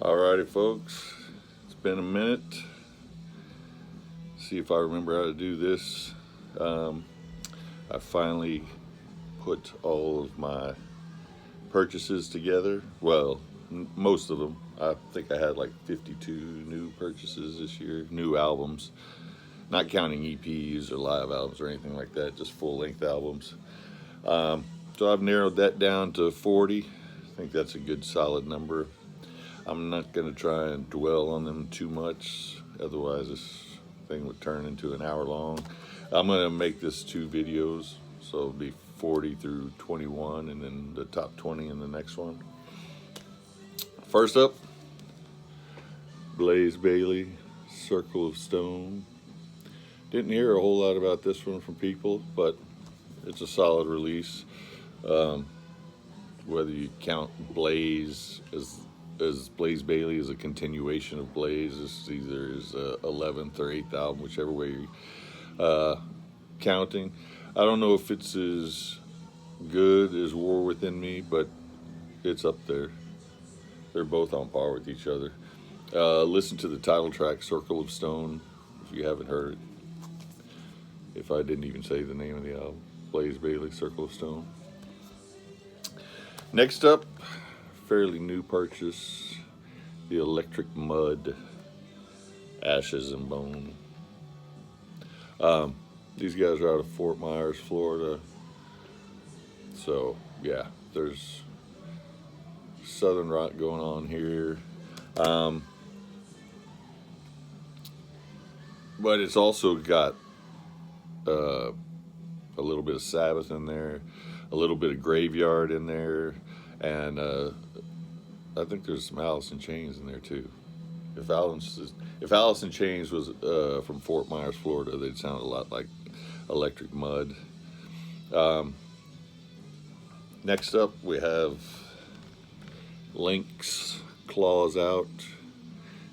Alrighty, folks, it's been a minute. See if I remember how to do this. I finally put all of my purchases together. Well, most of them. I think I had like 52 new purchases this year, new albums, not counting EPs or live albums or anything like that, just full length albums. So I've narrowed that down to 40. I think that's a good solid number. I'm not going to try and dwell on them too much, otherwise this thing would turn into an hour long. I'm going to make this 2 videos, so it'll be 40 through 21 and then the top 20 in the next one. First up, Blaze Bayley, Circle of Stone. Didn't hear a whole lot about this one from people, but it's a solid release. Whether you count Blaze as Blaze Bayley is a continuation of Blaze, it's either his 11th or 8th album, whichever way you're counting. I don't know if it's as good as War Within Me, but it's up there. They're both on par with each other. Listen to the title track, Circle of Stone, if you haven't heard it. If I didn't even say the name of the album, Blaze Bayley, Circle of Stone. Next up, fairly new purchase, the Electric Mud, Ashes and Bone. These guys are out of Fort Myers, Florida. So, yeah, there's Southern rock going on here. But it's also got a little bit of Sabbath in there, a little bit of Graveyard in there, and I think there's some Alice in Chains in there too. If Alice in Chains was from Fort Myers, Florida, they'd sound a lot like Electric Mud. Next up, we have Lynx, Claws Out.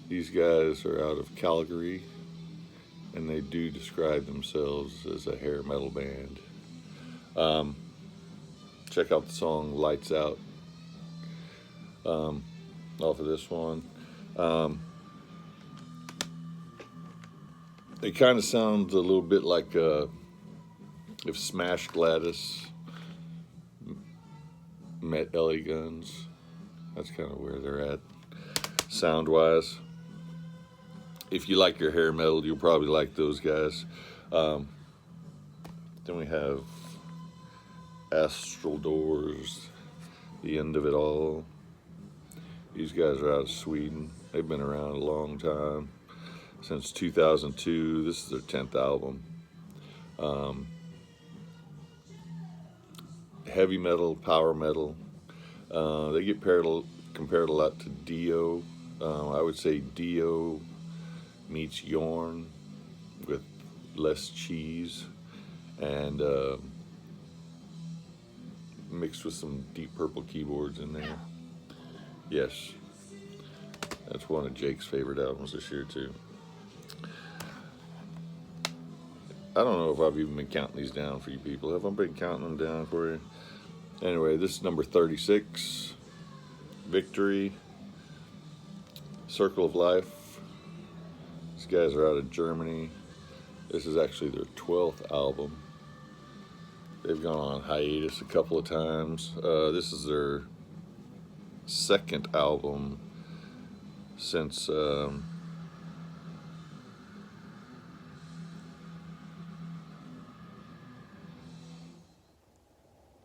These guys are out of Calgary, and they do describe themselves as a hair metal band. Check out the song Lights Out off of this one. It kind of sounds a little bit like if Smash Gladys met LA Guns. That's kind of where they're at sound-wise. If you like your hair metal, you'll probably like those guys. Then we have Astral Doors, The End of It All. These guys are out of Sweden. They've been around a long time, since 2002. This is their 10th album. Heavy metal, power metal. They get compared a lot to Dio. I would say Dio meets Yorn with less cheese and mixed with some Deep Purple keyboards in there. Yes, that's one of Jake's favorite albums this year too. I don't know if I've even been counting these down for you people. Have I been counting them down for you? Anyway, this is number 36, Victory, Circle of Life. These guys are out of Germany. This is actually their 12th album. They've gone on hiatus a couple of times. This is their 2nd album since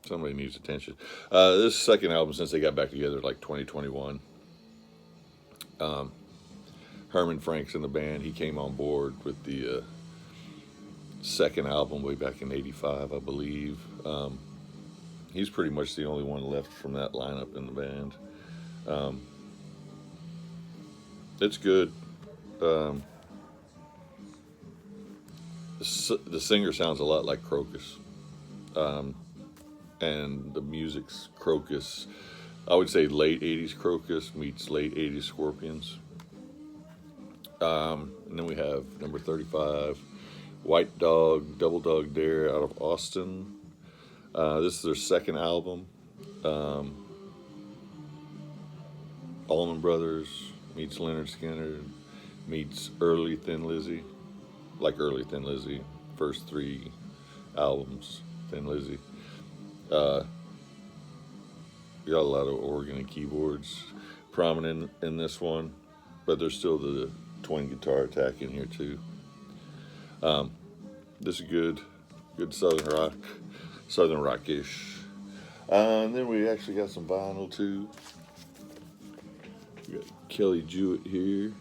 somebody needs attention. This 2nd album since they got back together like 2021. Herman Frank's in the band. He came on board with the 2nd album way back in '85, I believe. He's pretty much the only one left from that lineup in the band. It's good. The singer sounds a lot like Crocus. And the music's Crocus. I would say late 80s Crocus meets late 80s Scorpions. And then we have number 35, White Dog, Double Dog Dare out of Austin. This is their 2nd album. Allman Brothers meets Leonard Skinner meets early Thin Lizzy, like early Thin Lizzy, first three albums, Thin Lizzy. Uh, got a lot of organ and keyboards prominent in this one, but there's still the twin guitar attack in here too. This is good southern rockish. And then we actually got some vinyl too. We got Kelly Jewett here,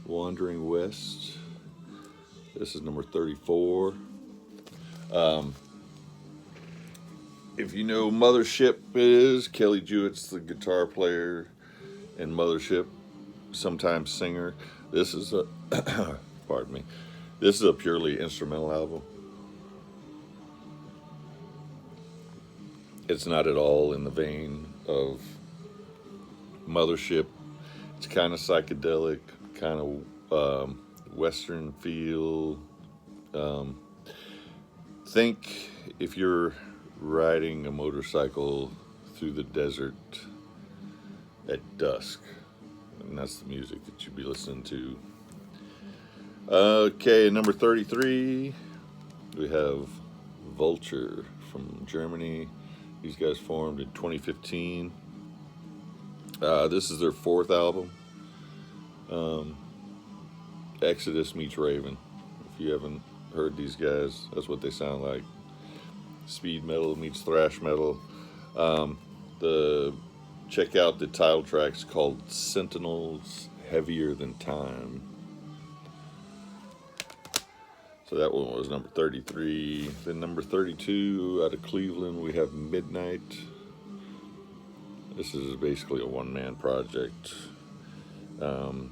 Wandering West. This is number 34. If you know Mothership is, Kelly Jewett's the guitar player in Mothership, sometimes singer. This is a, pardon me, this is a purely instrumental album. It's not at all in the vein of Mothership. It's kind of psychedelic, kind of Western feel. Think if you're riding a motorcycle through the desert at dusk, and that's the music that you'd be listening to. Okay, number 33, we have Vulture from Germany. These guys formed in 2015. This is their fourth album. Exodus meets Raven. If you haven't heard these guys, that's what they sound like. Speed metal meets thrash metal. Check out the title track's called Sentinels Heavier Than Time. So that one was number 33. Then number 32, out of Cleveland, we have Midnight. This is basically a one-man project. The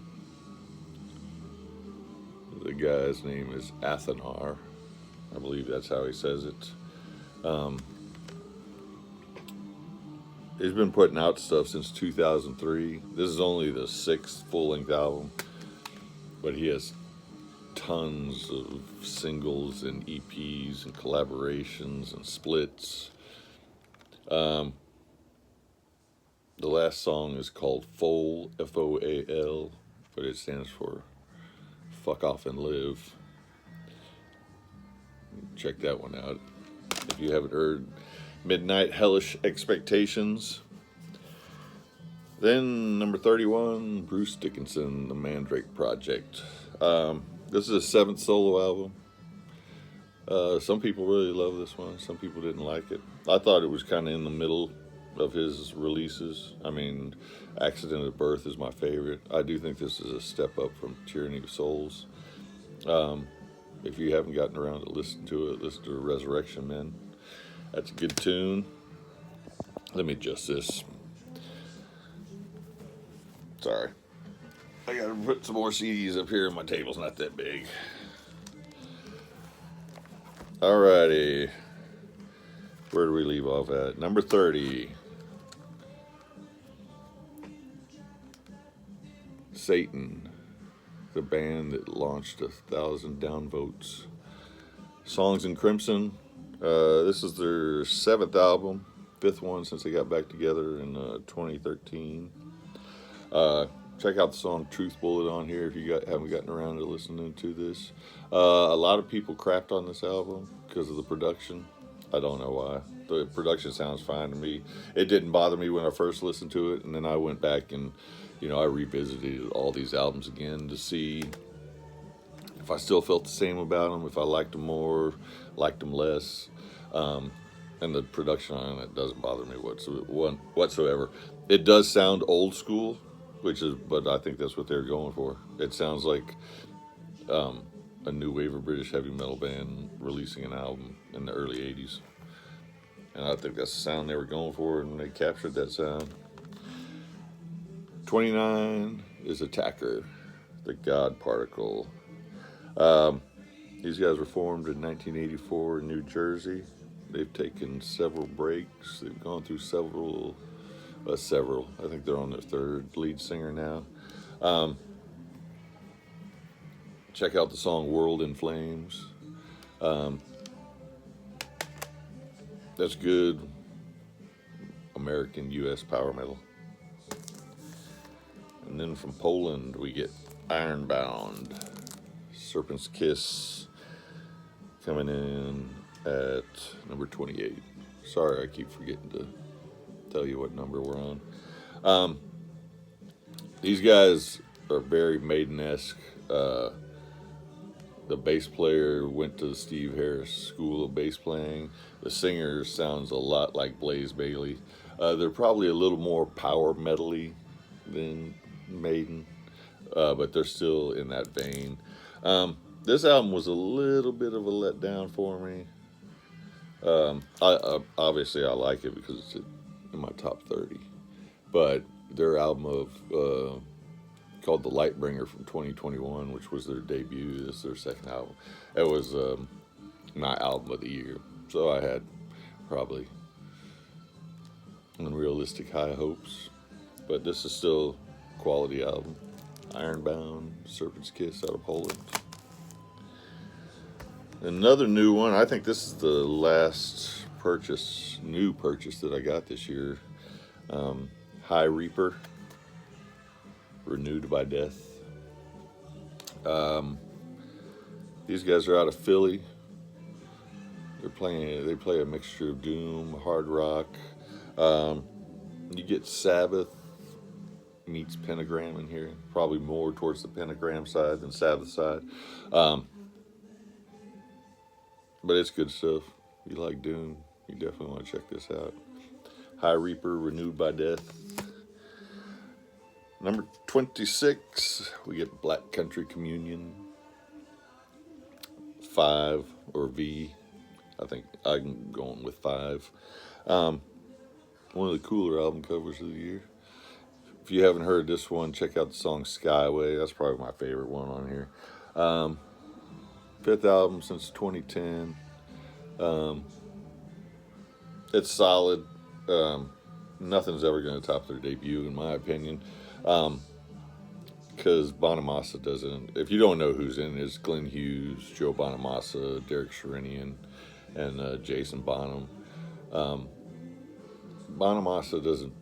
guy's name is Athanar. I believe that's how he says it. He's been putting out stuff since 2003. This is only the sixth full-length album, but he has tons of singles and EPs and collaborations and splits. The last song is called Foal, F-O-A-L, but it stands for Fuck Off and Live. Check that one out if you haven't heard. Midnight, Hellish Expectations. Then number 31, Bruce Dickinson, The Mandrake Project. This is his seventh solo album. Some people really love this one. Some people didn't like it. I thought it was kind of in the middle of his releases. I mean, Accident at Birth is my favorite. I do think this is a step up from Tyranny of Souls. If you haven't gotten around to listen to it, listen to Resurrection Men. That's a good tune. Let me adjust this. Sorry. I gotta put some more CDs up here. My table's not that big. Alrighty. Where do we leave off at? Number 30. Satan. The band that launched 1,000 downvotes. Songs in Crimson. This is their seventh album. Fifth one since they got back together in 2013. Check out the song Truth Bullet on here if you haven't gotten around to listening to this. A lot of people crapped on this album because of the production. I don't know why. The production sounds fine to me. It didn't bother me when I first listened to it, and then I went back and, I revisited all these albums again to see if I still felt the same about them, if I liked them more, liked them less. And the production on it doesn't bother me whatsoever. It does sound old school, but I think that's what they're going for. It sounds like a new wave of British heavy metal band releasing an album in the early 80s. And I think that's the sound they were going for, and they captured that sound. 29 is Attacker, the God Particle. These guys were formed in 1984 in New Jersey. They've taken several breaks. They've gone through several. I think they're on their third lead singer now. Check out the song World in Flames. That's good American U.S. power metal. And then from Poland, we get Ironbound, Serpent's Kiss, coming in at number 28. Sorry, I keep forgetting to tell you what number we're on. These guys are very Maiden-esque. The bass player went to the Steve Harris School of Bass Playing. The singer sounds a lot like Blaze Bayley. They're probably a little more power metal-y than Maiden, but they're still in that vein. This album was a little bit of a letdown for me. Obviously I like it because it's in my top 30, but their album called The Lightbringer from 2021, which was their debut. This is their second album. It was my album of the year, so I had probably unrealistic high hopes, but this is still a quality album. Ironbound, Serpent's Kiss out of Poland. Another new one, I think this is the last new purchase that I got this year. High Reaper, Renewed by Death. These guys are out of Philly. They play a mixture of doom, hard rock. You get Sabbath meets Pentagram in here. Probably more towards the Pentagram side than Sabbath side. But it's good stuff. If you like doom, you definitely want to check this out. High Reaper, Renewed by Death. Number 26, we get Black Country Communion. 5 or V. I think I'm going with 5. One of the cooler album covers of the year. If you haven't heard this one, check out the song Skyway. That's probably my favorite one on here. 5th album since 2010. It's solid. Nothing's ever going to top their debut, in my opinion. Because Bonamassa doesn't. If you don't know who's in it, it's Glenn Hughes, Joe Bonamassa, Derek Sherinian, and Jason Bonham. Bonamassa doesn't.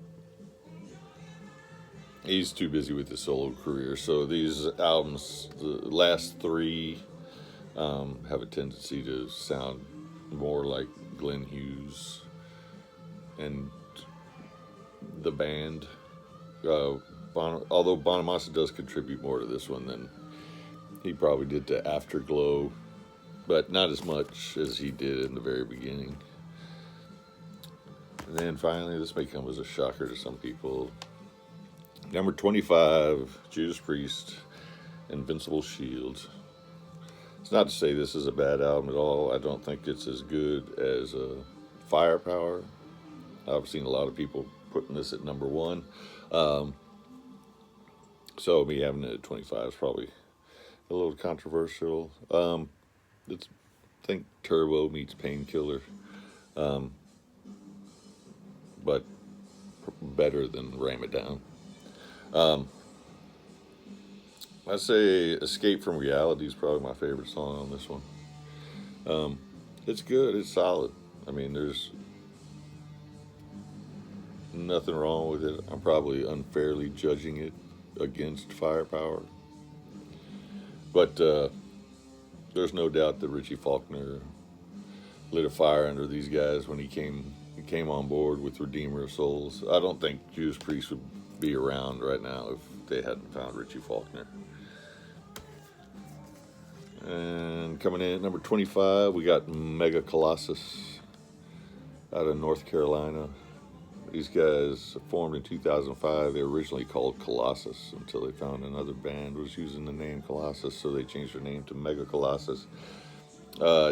He's too busy with his solo career. So these albums, the last 3, have a tendency to sound more like Glenn Hughes and the band. Although Bonamassa does contribute more to this one than he probably did to Afterglow, but not as much as he did in the very beginning. And then finally, this may come as a shocker to some people. Number 25, Judas Priest, Invincible Shield. It's not to say this is a bad album at all. I don't think it's as good as Firepower. I've seen a lot of people putting this at number 1. So me having it at 25 is probably a little controversial. It's, I think Turbo meets Painkiller, but better than Ram It Down. I say Escape from Reality is probably my favorite song on this one. It's good. It's solid. I mean, there's nothing wrong with it. I'm probably unfairly judging it against Firepower. But there's no doubt that Richie Faulkner lit a fire under these guys when he came on board with Redeemer of Souls. I don't think Judas Priest would be around right now if they hadn't found Richie Faulkner. And coming in at number 25, we got Mega Colossus out of North Carolina. These guys formed in 2005. They were originally called Colossus until they found another band was using the name Colossus, so they changed their name to Mega Colossus.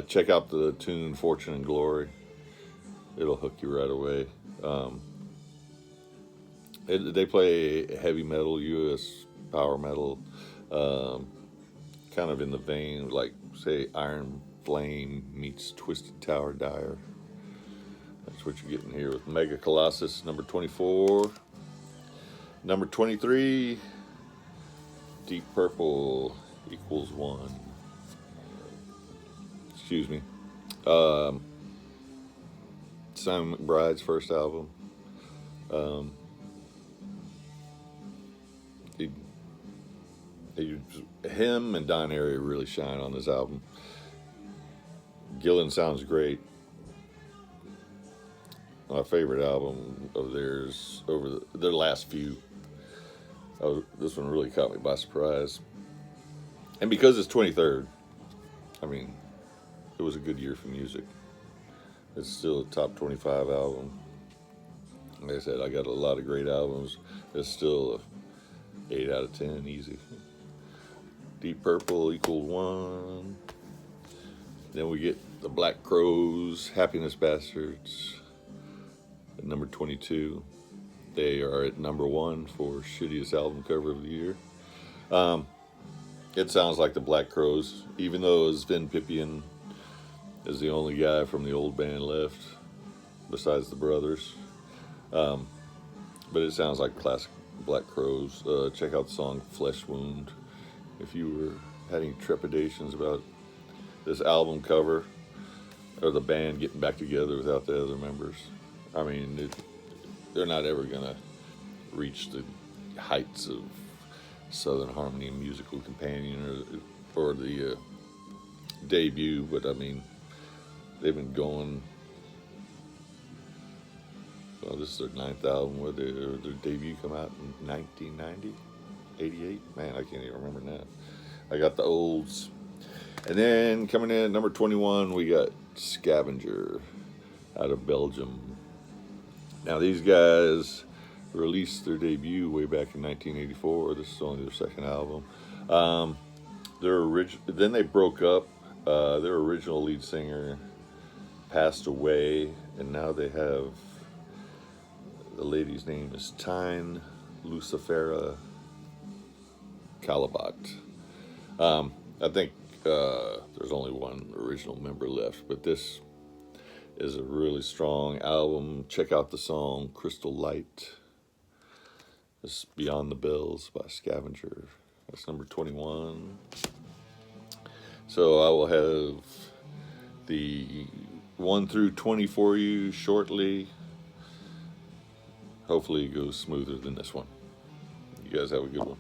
Check out the tune Fortune and Glory. It'll hook you right away. They play heavy metal, US power metal, kind of in the vein like, say, Iron Flame meets Twisted Tower Dire. That's what you're getting here with Mega Colossus, number 24. Number 23, Deep Purple equals 1. Excuse me. Simon McBride's first album. he, him and Don Airey really shine on this album. Gillan sounds great. My favorite album of theirs over their last few. This one really caught me by surprise. And because it's 23rd, I mean, it was a good year for music. It's still a top 25 album. Like I said, I got a lot of great albums. It's still a 8 out of 10, easy. Deep Purple equals 1. Then we get the Black Crowes, Happiness Bastards, at number 22. They are at number 1 for shittiest album cover of the year. It sounds like the Black Crowes, even though Sven Pippien is the only guy from the old band left, besides the brothers. But it sounds like classic Black Crowes. Check out the song Flesh Wound if you were having trepidations about this album cover or the band getting back together without the other members. I mean, they're not ever gonna reach the heights of Southern Harmony Musical Companion or the debut, but I mean, they've been going. Well, this is their 9th album. Where their debut come out in 1990, 88. Man, I can't even remember now. I got the olds. And then coming in at number 21, we got Scavenger out of Belgium. Now these guys released their debut way back in 1984. This is only their 2nd album. Then they broke up. Their original lead singer passed away, and now they have, the lady's name is Tyne Lucifera Calabat. I think there's only one original member left, but this is a really strong album. Check out the song Crystal Light. This is Beyond the Bells by Scavenger. That's number 21. So I will have the 1 through 20 for you shortly. Hopefully it goes smoother than this one. You guys have a good one.